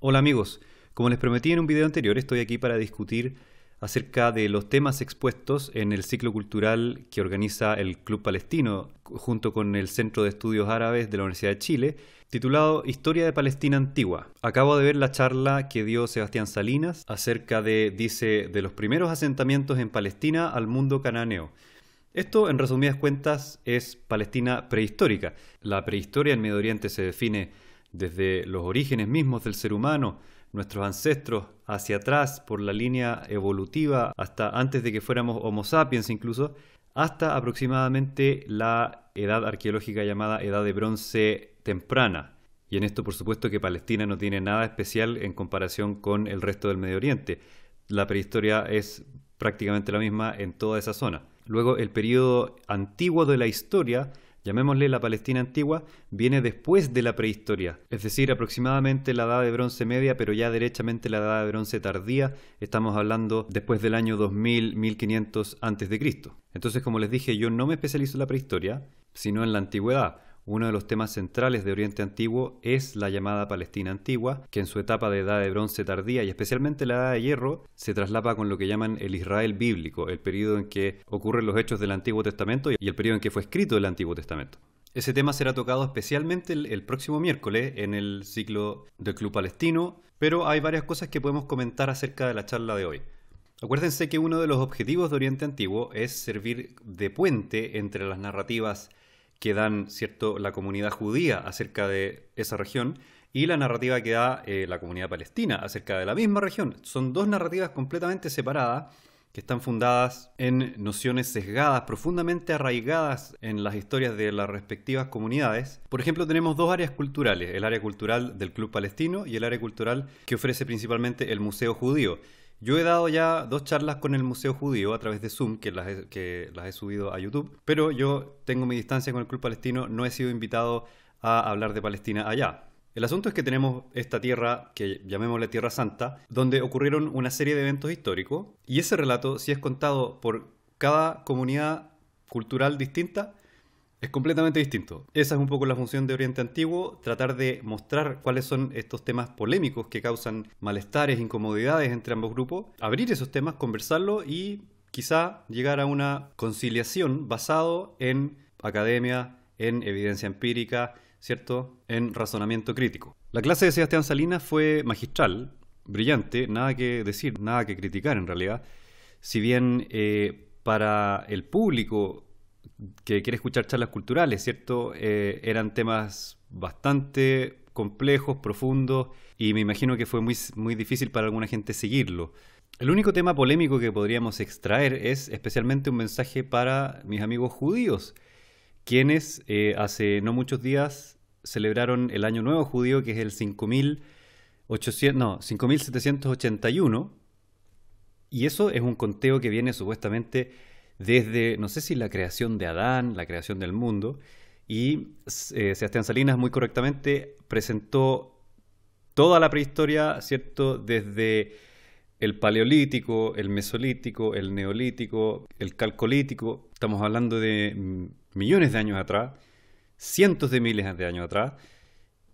Hola amigos, como les prometí en un video anterior, estoy aquí para discutir acerca de los temas expuestos en el ciclo cultural que organiza el Club Palestino junto con el Centro de Estudios Árabes de la Universidad de Chile, titulado Historia de Palestina Antigua. Acabo de ver la charla que dio Sebastián Salinas acerca de los primeros asentamientos en Palestina al mundo cananeo. Esto, en resumidas cuentas, es Palestina prehistórica. La prehistoria en Medio Oriente se define desde los orígenes mismos del ser humano, nuestros ancestros, hacia atrás por la línea evolutiva, hasta antes de que fuéramos Homo sapiens incluso, hasta aproximadamente la edad arqueológica llamada Edad de Bronce temprana. Y en esto, por supuesto, que Palestina no tiene nada especial en comparación con el resto del Medio Oriente. La prehistoria es prácticamente la misma en toda esa zona. Luego, el periodo antiguo de la historia, llamémosle la Palestina antigua, viene después de la prehistoria, es decir, aproximadamente la Edad de Bronce media, pero ya derechamente la Edad de Bronce tardía, estamos hablando después del año 2000-1500 a.C. Entonces, como les dije, yo no me especializo en la prehistoria, sino en la antigüedad. Uno de los temas centrales de Oriente Antiguo es la llamada Palestina Antigua, que en su etapa de Edad de Bronce tardía y especialmente la Edad de Hierro se traslapa con lo que llaman el Israel bíblico, el periodo en que ocurren los hechos del Antiguo Testamento y el periodo en que fue escrito el Antiguo Testamento. Ese tema será tocado especialmente el próximo miércoles en el ciclo del Club Palestino, pero hay varias cosas que podemos comentar acerca de la charla de hoy. Acuérdense que uno de los objetivos de Oriente Antiguo es servir de puente entre las narrativas que dan, ¿cierto?, la comunidad judía acerca de esa región y la narrativa que da la comunidad palestina acerca de la misma región. Son dos narrativas completamente separadas que están fundadas en nociones sesgadas, profundamente arraigadas en las historias de las respectivas comunidades. Por ejemplo, tenemos dos áreas culturales, el área cultural del Club Palestino y el área cultural que ofrece principalmente el Museo Judío. Yo he dado ya dos charlas con el Museo Judío a través de Zoom, que las he subido a YouTube, pero yo tengo mi distancia con el Club Palestino, no he sido invitado a hablar de Palestina allá. El asunto es que tenemos esta tierra, que llamémosle Tierra Santa, donde ocurrieron una serie de eventos históricos, y ese relato, si es contado por cada comunidad cultural distinta, es completamente distinto. Esa es un poco la función de Oriente Antiguo, tratar de mostrar cuáles son estos temas polémicos que causan malestares, incomodidades entre ambos grupos, abrir esos temas, conversarlos y quizá llegar a una conciliación basado en academia, en evidencia empírica, ¿cierto?, en razonamiento crítico. La clase de Sebastián Salinas fue magistral, brillante, nada que decir, nada que criticar en realidad. Si bien para el público que quiere escuchar charlas culturales, ¿cierto?, eran temas bastante complejos, profundos, y me imagino que fue muy difícil para alguna gente seguirlo. El único tema polémico que podríamos extraer es especialmente un mensaje para mis amigos judíos, quienes hace no muchos días celebraron el Año Nuevo Judío, que es el 5781, y eso es un conteo que viene supuestamente desde, no sé si la creación de Adán, la creación del mundo, y Sebastián Salinas muy correctamente presentó toda la prehistoria, ¿cierto?, desde el Paleolítico, el Mesolítico, el Neolítico, el Calcolítico. Estamos hablando de millones de años atrás, cientos de miles de años atrás,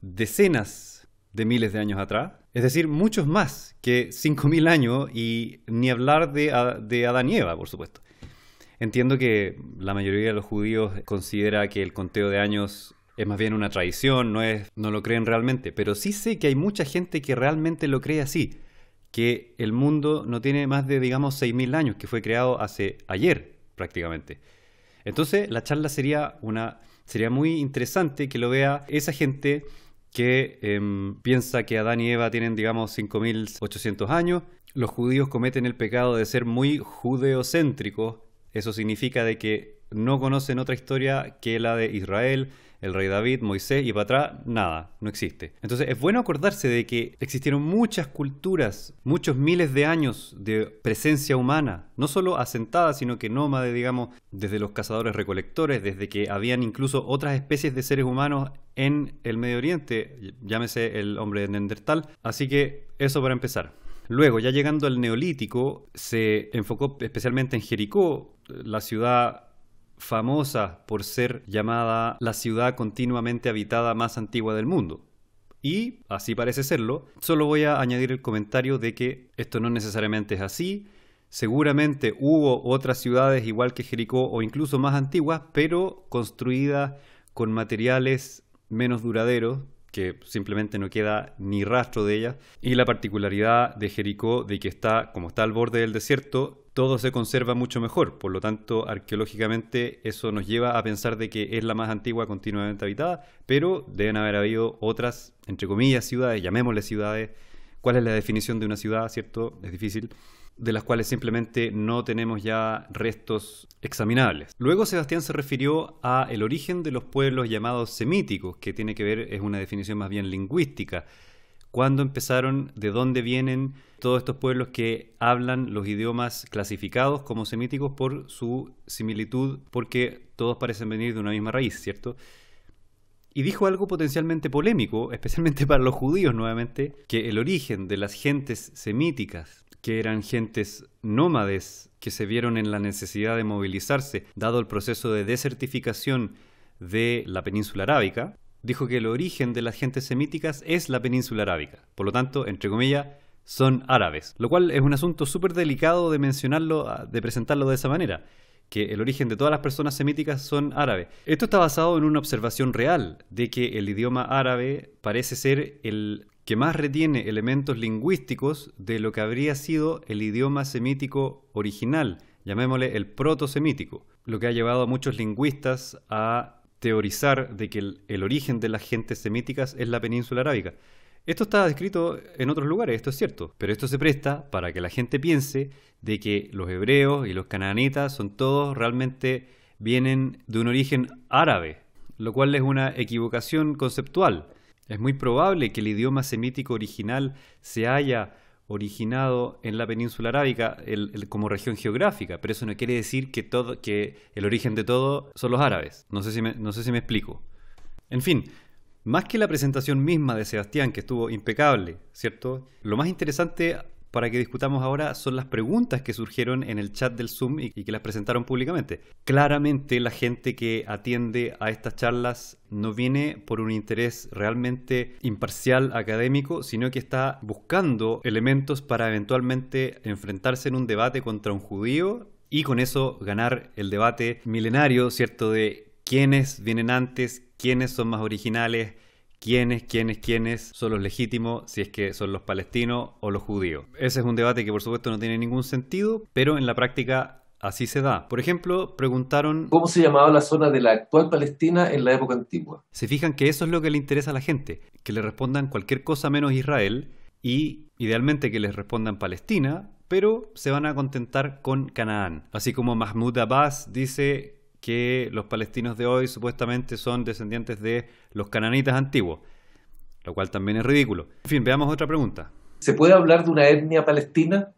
decenas de miles de años atrás, es decir, muchos más que 5000 años, y ni hablar de Adán y Eva, por supuesto. Entiendo que la mayoría de los judíos considera que el conteo de años es más bien una tradición, no lo creen realmente, pero sí sé que hay mucha gente que realmente lo cree así, que el mundo no tiene más de, digamos, 6000 años, que fue creado hace ayer prácticamente. Entonces la charla sería muy interesante que lo vea esa gente que piensa que Adán y Eva tienen, digamos, 5800 años. Los judíos cometen el pecado de ser muy judeocéntricos. Eso significa de que no conocen otra historia que la de Israel, el rey David, Moisés, y para atrás nada, no existe. Entonces es bueno acordarse de que existieron muchas culturas, muchos miles de años de presencia humana, no solo asentada, sino que nómade, digamos, desde los cazadores recolectores, desde que habían incluso otras especies de seres humanos en el Medio Oriente, llámese el hombre de Neandertal. Así que eso para empezar. Luego, ya llegando al Neolítico, se enfocó especialmente en Jericó, la ciudad famosa por ser llamada la ciudad continuamente habitada más antigua del mundo. Y así parece serlo. Solo voy a añadir el comentario de que esto no necesariamente es así. Seguramente hubo otras ciudades igual que Jericó o incluso más antiguas, pero construidas con materiales menos duraderos, que simplemente no queda ni rastro de ellas. Y la particularidad de Jericó de que está, como está al borde del desierto, todo se conserva mucho mejor. Por lo tanto, arqueológicamente eso nos lleva a pensar de que es la más antigua continuamente habitada, pero deben haber habido otras, entre comillas, ciudades, llamémosle ciudades. ¿Cuál es la definición de una ciudad, cierto? Es difícil. De las cuales simplemente no tenemos ya restos examinables. Luego Sebastián se refirió a el origen de los pueblos llamados semíticos, que tiene que ver, es una definición más bien lingüística. ¿Cuándo empezaron? ¿De dónde vienen todos estos pueblos que hablan los idiomas clasificados como semíticos por su similitud? Porque todos parecen venir de una misma raíz, ¿cierto? Y dijo algo potencialmente polémico, especialmente para los judíos nuevamente, que el origen de las gentes semíticas, que eran gentes nómades que se vieron en la necesidad de movilizarse, dado el proceso de desertificación de la península arábica, dijo que el origen de las gentes semíticas es la península arábica. Por lo tanto, entre comillas, son árabes. Lo cual es un asunto súper delicado de mencionarlo, de presentarlo de esa manera, que el origen de todas las personas semíticas son árabes. Esto está basado en una observación real de que el idioma árabe parece ser el que más retiene elementos lingüísticos de lo que habría sido el idioma semítico original, llamémosle el proto-semítico, lo que ha llevado a muchos lingüistas a teorizar de que el origen de las gentes semíticas es la península arábica. Esto está descrito en otros lugares, esto es cierto, pero esto se presta para que la gente piense de que los hebreos y los canaanitas son todos realmente vienen de un origen árabe, lo cual es una equivocación conceptual. Es muy probable que el idioma semítico original se haya originado en la península arábica como región geográfica, pero eso no quiere decir que el origen de todo son los árabes. No sé si me explico. En fin, más que la presentación misma de Sebastián, que estuvo impecable, ¿cierto? Lo más interesante para que discutamos ahora son las preguntas que surgieron en el chat del Zoom y que las presentaron públicamente. Claramente la gente que atiende a estas charlas no viene por un interés realmente imparcial académico, sino que está buscando elementos para eventualmente enfrentarse en un debate contra un judío y con eso ganar el debate milenario, ¿cierto? De quiénes vienen antes, quiénes son más originales, quiénes son los legítimos, si es que son los palestinos o los judíos. Ese es un debate que por supuesto no tiene ningún sentido, pero en la práctica así se da. Por ejemplo, preguntaron ¿cómo se llamaba la zona de la actual Palestina en la época antigua? Se fijan que eso es lo que le interesa a la gente, que le respondan cualquier cosa menos Israel y idealmente que les respondan Palestina, pero se van a contentar con Canaán. Así como Mahmoud Abbas dice que los palestinos de hoy supuestamente son descendientes de los cananitas antiguos, lo cual también es ridículo. En fin, veamos otra pregunta. ¿Se puede hablar de una etnia palestina?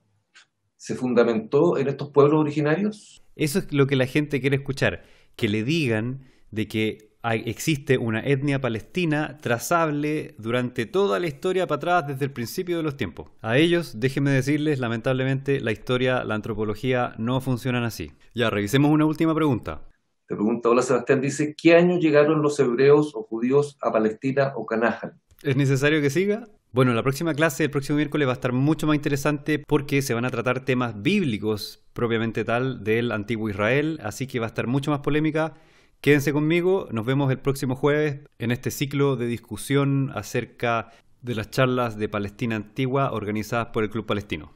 ¿Se fundamentó en estos pueblos originarios? Eso es lo que la gente quiere escuchar, que le digan de que existe una etnia palestina trazable durante toda la historia para atrás desde el principio de los tiempos. A ellos, déjenme decirles, lamentablemente la historia, la antropología no funcionan así. Ya, revisemos una última pregunta. Te pregunta, hola Sebastián, dice, ¿qué año llegaron los hebreos o judíos a Palestina o Canaán? ¿Es necesario que siga? Bueno, la próxima clase, el próximo miércoles, va a estar mucho más interesante porque se van a tratar temas bíblicos propiamente tal del antiguo Israel, así que va a estar mucho más polémica. Quédense conmigo, nos vemos el próximo jueves en este ciclo de discusión acerca de las charlas de Palestina Antigua organizadas por el Club Palestino.